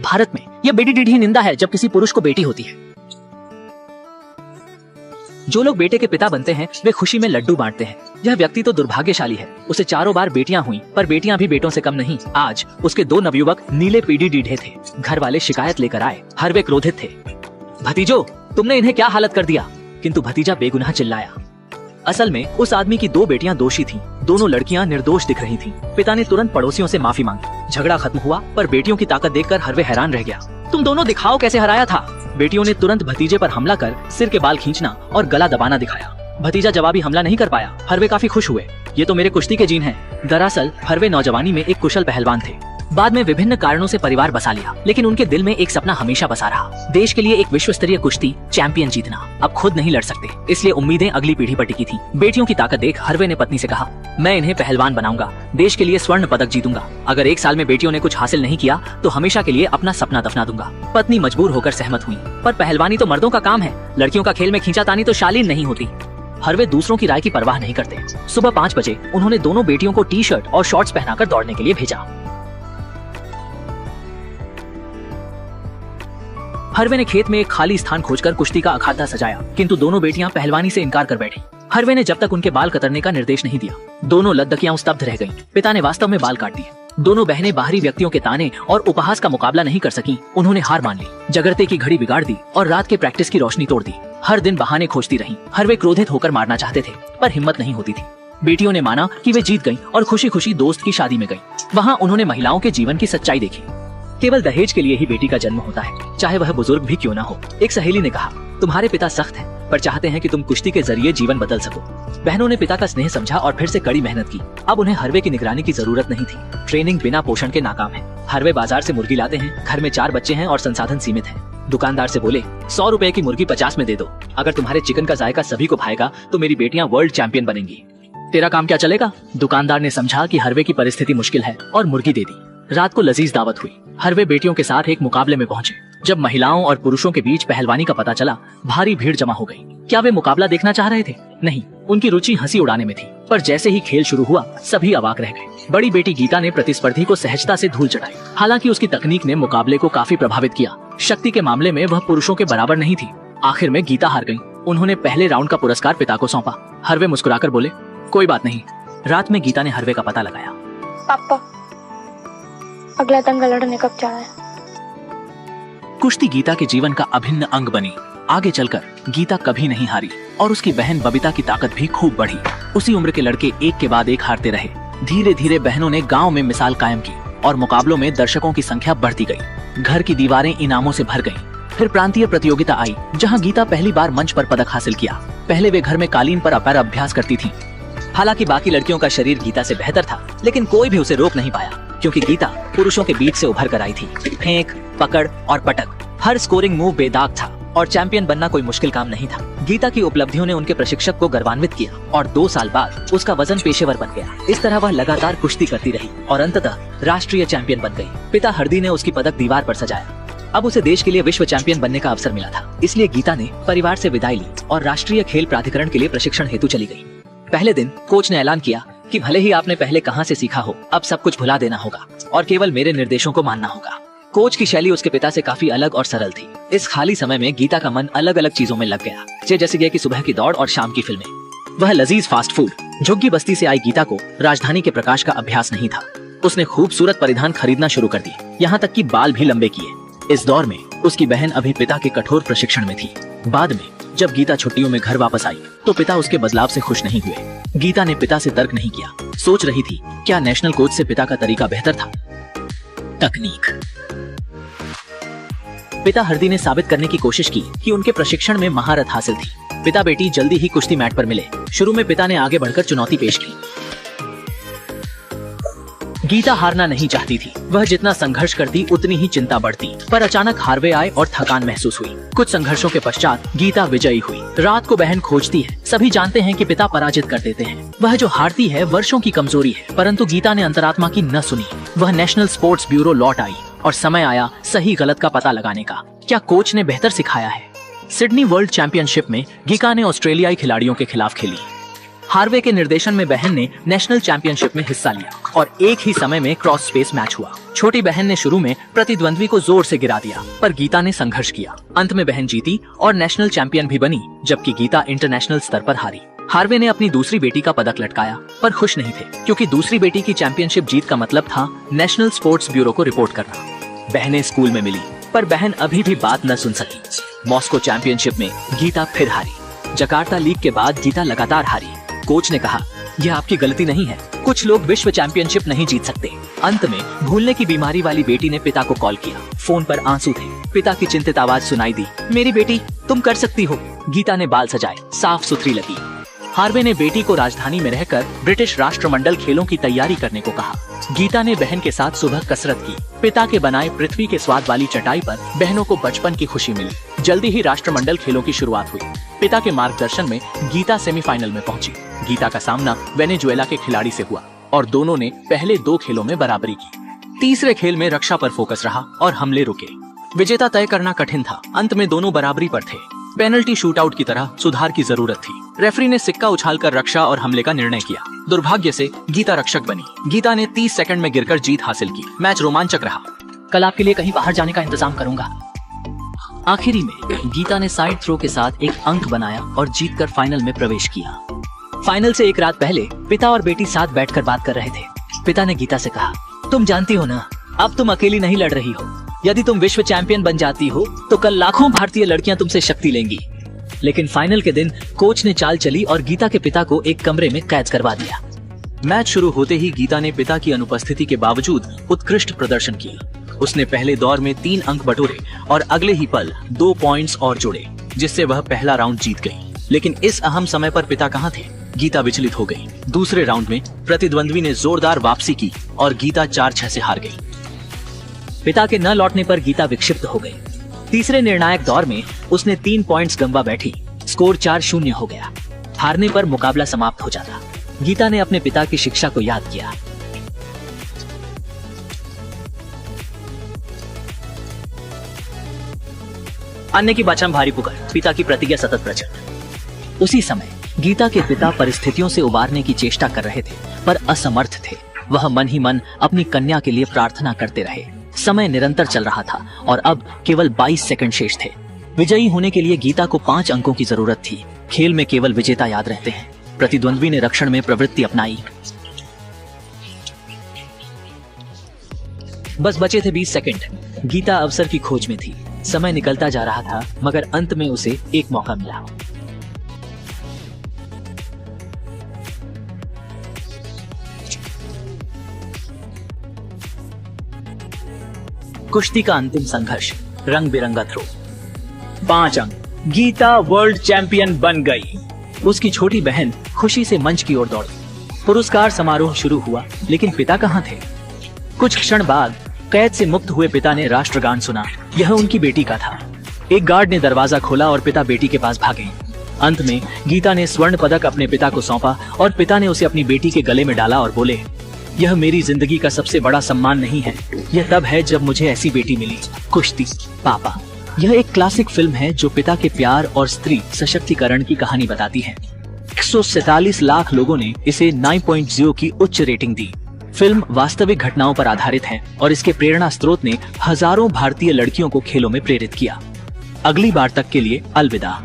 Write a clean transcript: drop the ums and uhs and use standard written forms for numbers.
भारत में यह बेटी टेढ़ी निंदा है जब किसी पुरुष को बेटी होती है। जो लोग बेटे के पिता बनते हैं वे खुशी में लड्डू बांटते हैं। यह व्यक्ति तो दुर्भाग्यशाली है, उसे 4 बार बेटियां हुई पर बेटियां भी बेटों से कम नहीं। आज उसके 2 नवयुवक नीले पीढ़ी डीढ़े थे। घर वाले शिकायत लेकर आए। हरवे क्रोधित थे। भतीजो, तुमने इन्हें क्या हालत कर दिया? किंतु भतीजा बेगुनाह चिल्लाया। असल में उस आदमी की 2 बेटियां दोषी थीं। दोनों लड़कियां निर्दोष दिख रही थीं। पिता ने तुरंत पड़ोसियों से माफी मांगी। झगड़ा खत्म हुआ पर बेटियों की ताकत देखकर हरवे हैरान रह गया। तुम दोनों दिखाओ कैसे हराया था। बेटियों ने तुरंत भतीजे पर हमला कर सिर के बाल खींचना और गला दबाना दिखाया। भतीजा जवाबी हमला नहीं कर पाया। हरवे काफी खुश हुए। ये तो मेरे कुश्ती के जीन हैं। दरअसल हरवे नौजवानी में एक कुशल पहलवान थे। बाद में विभिन्न कारणों से परिवार बसा लिया, लेकिन उनके दिल में एक सपना हमेशा बसा रहा, देश के लिए एक विश्व स्तरीय कुश्ती चैंपियन जीतना। अब खुद नहीं लड़ सकते, इसलिए उम्मीदें अगली पीढ़ी पर टिकी थी। बेटियों की ताकत देख हरवे ने पत्नी से कहा, मैं इन्हें पहलवान बनाऊंगा, देश के लिए स्वर्ण पदक जीतूंगा। अगर 1 साल में बेटियों ने कुछ हासिल नहीं किया तो हमेशा के लिए अपना सपना दफना दूंगा। पत्नी मजबूर होकर सहमत हुई, पर पहलवानी तो मर्दों का काम है, लड़कियों का खेल में खींचातानी तो शालीन नहीं होती। हरवे दूसरों की राय की परवाह नहीं करते। सुबह 5 बजे उन्होंने दोनों बेटियों को टी शर्ट और शॉर्ट्स पहनाकर दौड़ने के लिए भेजा। हरवे ने खेत में एक खाली स्थान खोजकर कुश्ती का अखाड़ा सजाया, किंतु दोनों बेटियां पहलवानी से इनकार कर बैठी। हरवे ने जब तक उनके बाल कतरने का निर्देश नहीं दिया। दोनों लद्दकियां स्तब्ध रह गईं। पिता ने वास्तव में बाल काट दिए। दोनों बहनें बाहरी व्यक्तियों के ताने और उपहास का मुकाबला नहीं कर सकीं। उन्होंने हार मान ली, जगरते की घड़ी बिगाड़ दी और रात के प्रैक्टिस की रोशनी तोड़ दी। हर दिन बहाने खोजती रहीं। हरवे क्रोधित होकर मारना चाहते थे, पर हिम्मत नहीं होती थी। बेटियों ने माना कि वे जीत गईं और खुशी खुशी दोस्त की शादी में गईं। वहाँ उन्होंने महिलाओं के जीवन की सच्चाई देखी। केवल दहेज के लिए ही बेटी का जन्म होता है, चाहे वह बुजुर्ग भी क्यों ना हो। एक सहेली ने कहा, तुम्हारे पिता सख्त हैं, पर चाहते हैं कि तुम कुश्ती के जरिए जीवन बदल सको। बहनों ने पिता का स्नेह समझा और फिर से कड़ी मेहनत की। अब उन्हें हरवे की निगरानी की जरूरत नहीं थी। ट्रेनिंग बिना पोषण के नाकाम है। हरवे बाजार से मुर्गी लाते हैं। घर में 4 बच्चे हैं और संसाधन सीमित है। दुकानदार से बोले, 100 रुपए की मुर्गी 50 में दे दो। अगर तुम्हारे चिकन का जायका सभी को भाएगा तो मेरी बेटियां वर्ल्ड चैंपियन बनेंगी। तेरा काम क्या चलेगा? दुकानदार ने समझा कि हरवे की परिस्थिति मुश्किल है और मुर्गी दे दी। रात को लजीज दावत हुई। हरवे बेटियों के साथ एक मुकाबले में पहुंचे। जब महिलाओं और पुरुषों के बीच पहलवानी का पता चला, भारी भीड़ जमा हो गई। क्या वे मुकाबला देखना चाह रहे थे? नहीं, उनकी रुचि हंसी उड़ाने में थी। पर जैसे ही खेल शुरू हुआ, सभी अवाक रह गए। बड़ी बेटी गीता ने प्रतिस्पर्धी को सहजता से धूल चटाई। हालांकि उसकी तकनीक ने मुकाबले को काफी प्रभावित किया। शक्ति के मामले में वह पुरुषों के बराबर नहीं थी। आखिर में गीता हार गई। उन्होंने पहले राउंड का पुरस्कार पिता को सौंपा। हरवे मुस्कुराकर बोले, कोई बात नहीं। रात में गीता ने हरवे का पता लगाया। पापा, अगला दंगल लड़ने कब जा रहा है? कुश्ती गीता के जीवन का अभिन्न अंग बनी। आगे चलकर गीता कभी नहीं हारी और उसकी बहन बबीता की ताकत भी खूब बढ़ी। उसी उम्र के लड़के एक के बाद एक हारते रहे। धीरे धीरे बहनों ने गांव में मिसाल कायम की और मुकाबलों में दर्शकों की संख्या बढ़ती गई। घर की दीवारें इनामों से भर गईं। फिर प्रांतीय प्रतियोगिता आई, जहां गीता पहली बार मंच पर पदक हासिल किया। पहले वे घर में कालीन पर अपैर अभ्यास करती थीं। हालांकि बाकी लड़कियों का शरीर गीता से बेहतर था, लेकिन कोई भी उसे रोक नहीं पाया, क्योंकि गीता पुरुषों के बीच से उभर कर आई थी। फेंक, पकड़ और पटक, हर स्कोरिंग मूव बेदाग था और चैंपियन बनना कोई मुश्किल काम नहीं था। गीता की उपलब्धियों ने उनके प्रशिक्षक को गर्वान्वित किया और 2 साल बाद उसका वजन पेशेवर बन गया। इस तरह वह लगातार कुश्ती करती रही और अंततः राष्ट्रीय चैंपियन बन गई। पिता हरदी ने उसकी पदक दीवार पर सजाया। अब उसे देश के लिए विश्व चैंपियन बनने का अवसर मिला था, इसलिए गीता ने परिवार से विदाई ली और राष्ट्रीय खेल प्राधिकरण के लिए प्रशिक्षण हेतु चली गई। पहले दिन कोच ने ऐलान किया कि भले ही आपने पहले कहां से सीखा हो, अब सब कुछ भुला देना होगा और केवल मेरे निर्देशों को मानना होगा। कोच की शैली उसके पिता से काफी अलग और सरल थी। इस खाली समय में गीता का मन अलग अलग चीजों में लग गया, जैसे कि सुबह की दौड़ और शाम की फिल्में। वह लजीज फास्ट फूड। झुग्गी बस्ती से आई गीता को राजधानी के प्रकाश का अभ्यास नहीं था। उसने खूबसूरत परिधान खरीदना शुरू कर दिए, यहाँ तक कि बाल भी लंबे किए। इस दौर में उसकी बहन अभी पिता के कठोर प्रशिक्षण में थी। बाद में जब गीता छुट्टियों में घर वापस आई तो पिता उसके बदलाव से खुश नहीं हुए। गीता ने पिता से तर्क नहीं किया। सोच रही थी, क्या नेशनल कोच से पिता का तरीका बेहतर था? तकनीक। पिता हरदी ने साबित करने की कोशिश की कि उनके प्रशिक्षण में महारत हासिल थी। पिता बेटी जल्दी ही कुश्ती मैट पर मिले। शुरू में पिता ने आगे बढ़कर चुनौती पेश की। गीता हारना नहीं चाहती थी। वह जितना संघर्ष करती उतनी ही चिंता बढ़ती। पर अचानक हारवे आए और थकान महसूस हुई। कुछ संघर्षों के पश्चात गीता विजयी हुई। रात को बहन खोजती है। सभी जानते हैं कि पिता पराजित कर देते हैं। वह जो हारती है वर्षों की कमजोरी है, परंतु गीता ने अंतरात्मा की न सुनी। वह नेशनल स्पोर्ट्स ब्यूरो लौट आई और समय आया सही गलत का पता लगाने का। क्या कोच ने बेहतर सिखाया है? सिडनी वर्ल्ड चैंपियनशिप में गीता ने ऑस्ट्रेलियाई खिलाड़ियों के खिलाफ खेली। हार्वे के निर्देशन में बहन ने नेशनल चैंपियनशिप में हिस्सा लिया और एक ही समय में क्रॉस स्पेस मैच हुआ। छोटी बहन ने शुरू में प्रतिद्वंद्वी को जोर से गिरा दिया, पर गीता ने संघर्ष किया। अंत में बहन जीती और नेशनल चैंपियन भी बनी, जबकि गीता इंटरनेशनल स्तर पर हारी। हार्वे ने अपनी दूसरी बेटी का पदक लटकाया, पर खुश नहीं थे, क्योंकि दूसरी बेटी की चैंपियनशिप जीत का मतलब था नेशनल स्पोर्ट्स ब्यूरो को रिपोर्ट करना। बहनें स्कूल में मिली, पर बहन अभी भी बात न सुन सकी। मॉस्को चैंपियनशिप में गीता फिर हारी। जकार्ता लीग के बाद गीता लगातार हारी। कोच ने कहा, यह आपकी गलती नहीं है, कुछ लोग विश्व चैंपियनशिप नहीं जीत सकते। अंत में भूलने की बीमारी वाली बेटी ने पिता को कॉल किया। फोन पर आंसू थे। पिता की चिंतित आवाज सुनाई दी, मेरी बेटी, तुम कर सकती हो। गीता ने बाल सजाए, साफ सुथरी लगी। हार्वे ने बेटी को राजधानी में रहकर ब्रिटिश राष्ट्रमंडल खेलों की तैयारी करने को कहा। गीता ने बहन के साथ सुबह कसरत की। पिता के बनाए पृथ्वी के स्वाद वाली चटाई पर बहनों को बचपन की खुशी मिली। जल्दी ही राष्ट्रमंडल खेलों की शुरुआत हुई। पिता के मार्गदर्शन में गीता सेमीफाइनल में पहुंची। गीता का सामना वेनेजुएला के खिलाड़ी से हुआ और दोनों ने पहले 2 खेलों में बराबरी की। तीसरे खेल में रक्षा पर फोकस रहा और हमले रुके। विजेता तय करना कठिन था। अंत में दोनों बराबरी पर थे। पेनल्टी शूटआउट की तरह सुधार की जरूरत थी। रेफरी ने सिक्का उछालकर रक्षा और हमले का निर्णय किया। दुर्भाग्य से गीता रक्षक बनी। गीता ने 30 सेकंड में गिरकर जीत हासिल की। मैच रोमांचक रहा। कल आपके लिए कहीं बाहर जाने का इंतजाम करूंगा। आखिरी में गीता ने साइड थ्रो के साथ एक अंक बनाया और जीतकर फाइनल में प्रवेश किया। फाइनल से एक रात पहले पिता और बेटी साथ बैठकर बात कर रहे थे। पिता ने गीता से कहा, तुम जानती हो ना, अब तुम अकेली नहीं लड़ रही हो। यदि तुम विश्व चैंपियन बन जाती हो तो कल लाखों भारतीय लड़कियां तुमसे शक्ति लेंगी। लेकिन फाइनल के दिन कोच ने चाल चली और गीता के पिता को एक कमरे में कैद करवा दिया। मैच शुरू होते ही गीता ने पिता की अनुपस्थिति के बावजूद उत्कृष्ट प्रदर्शन किया। उसने पहले दौर में 3 अंक बटोरे और अगले ही पल 2 पॉइंट्स और जोड़े, जिससे वह पहला राउंड जीत गई। लेकिन इस अहम समय पर पिता कहाँ थे? गीता विचलित हो गई। दूसरे राउंड में प्रतिद्वंद्वी ने जोरदार वापसी की और गीता 4-6 से हार गई। पिता के न लौटने पर गीता विक्षिप्त हो गई। तीसरे निर्णायक दौर में उसने 3 पॉइंट्स गंवा बैठी। स्कोर 4-0 हो गया। हारने पर मुकाबला समाप्त हो जाता। गीता ने अपने पिता की शिक्षा को याद किया। अन्य की बाचाम भारी पुकार, पिता की प्रतिज्ञा सतत प्रचंड। उसी समय गीता के पिता परिस्थितियों से उबारने की चेष्टा कर रहे थे, पर असमर्थ थे। वह मन ही मन अपनी कन्या के लिए प्रार्थना करते रहे। समय निरंतर चल रहा था और अब केवल 22 सेकंड शेष थे। विजयी होने के लिए गीता को 5 अंकों की जरूरत थी। खेल में केवल विजेता याद रहते हैं। प्रतिद्वंद्वी ने रक्षण में प्रवृत्ति अपनाई। बस बचे थे 20 सेकंड। गीता अवसर की खोज में थी। समय निकलता जा रहा था, मगर अंत में उसे एक मौका मिला। कुश्ती का अंतिम संघर्ष, रंग बिरंगा थ्रो। 5 अंक, गीता वर्ल्ड चैंपियन बन गई। उसकी छोटी बहन खुशी से मंच की ओर दौड़ी। पुरस्कार समारोह शुरू हुआ, लेकिन पिता कहाँ थे? कुछ क्षण बाद कैद से मुक्त हुए पिता ने राष्ट्रगान सुना। यह उनकी बेटी का था। एक गार्ड ने दरवाजा खोला और पिता बेटी के पास भागे। अंत में गीता ने स्वर्ण पदक अपने पिता को सौंपा और पिता ने उसे अपनी बेटी के गले में डाला और बोले, यह मेरी जिंदगी का सबसे बड़ा सम्मान नहीं है, यह तब है जब मुझे ऐसी बेटी मिली। कुश्ती पापा। यह एक क्लासिक फिल्म है जो पिता के प्यार और स्त्री सशक्तिकरण की कहानी बताती है। 147 लाख लोगों ने इसे 9.0 की उच्च रेटिंग दी। फिल्म वास्तविक घटनाओं पर आधारित है और इसके प्रेरणा स्रोत ने हजारों भारतीय लड़कियों को खेलों में प्रेरित किया। अगली बार तक के लिए अलविदा।